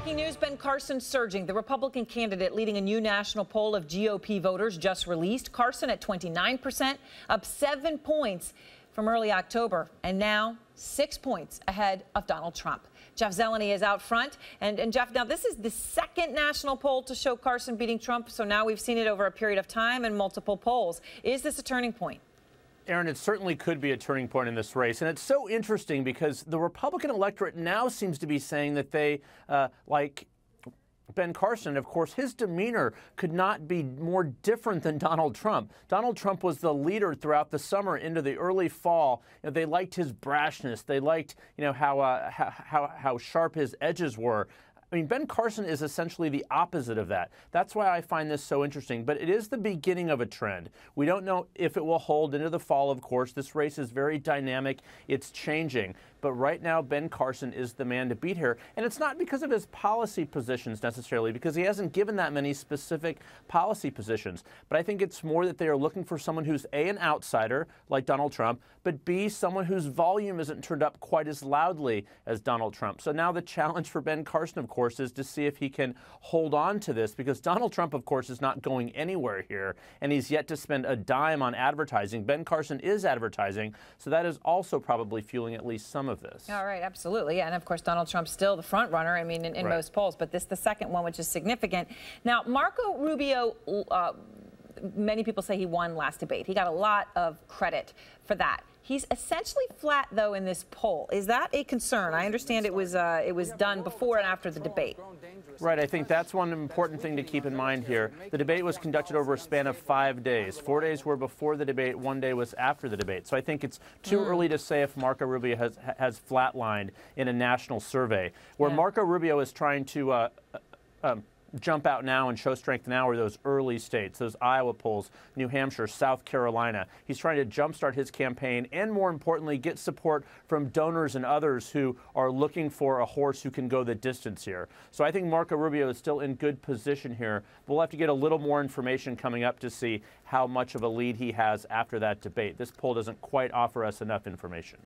Breaking news, Ben Carson surging. The Republican candidate leading a new national poll of GOP voters just released. Carson at 29%, up 7 points from early October, and now 6 points ahead of Donald Trump. Jeff Zeleny is out front. And Jeff, now this is the second national poll to show Carson beating Trump, so now we've seen it over a period of time in multiple polls. Is this a turning point? Aaron, it certainly could be a turning point in this race. And it's so interesting because the Republican electorate now seems to be saying that they like Ben Carson. Of course, his demeanor could not be more different than Donald Trump. Donald Trump was the leader throughout the summer into the early fall. They liked his brashness. They liked, how sharp his edges were. I mean, Ben Carson is essentially the opposite of that. That's why I find this so interesting. But it is the beginning of a trend. We don't know if it will hold into the fall, of course. This race is very dynamic. It's changing. But right now, Ben Carson is the man to beat here. And it's not because of his policy positions necessarily, because he hasn't given that many specific policy positions. But I think it's more that they are looking for someone who's A, an outsider, like Donald Trump, but B, someone whose volume isn't turned up quite as loudly as Donald Trump. So now the challenge for Ben Carson, of course, is to see if he can hold on to this, because Donald Trump, of course, is not going anywhere here, and he's yet to spend a dime on advertising. Ben Carson is advertising, so that is also probably fueling at least some of this. All right, absolutely. Yeah, and of course, Donald Trump's still the front runner, I mean, in most polls, but this the second one, which is significant. Now, Marco Rubio, many people say he won last debate. He got a lot of credit for that. He's essentially flat, though, in this poll. Is that a concern? I understand it was done before and after the debate. Right. I think that's one important thing to keep in mind here. The debate was conducted over a span of 5 days. 4 days were before the debate. 1 day was after the debate. So I think it's too early to say if Marco Rubio has flatlined in a national survey. Where Marco Rubio is trying to jump out now and show strength now are those early states, those Iowa polls, New Hampshire, South Carolina. He's trying to jumpstart his campaign and, more importantly, get support from donors and others who are looking for a horse who can go the distance here. So I think Marco Rubio is still in good position here. We'll have to get a little more information coming up to see how much of a lead he has after that debate. This poll doesn't quite offer us enough information.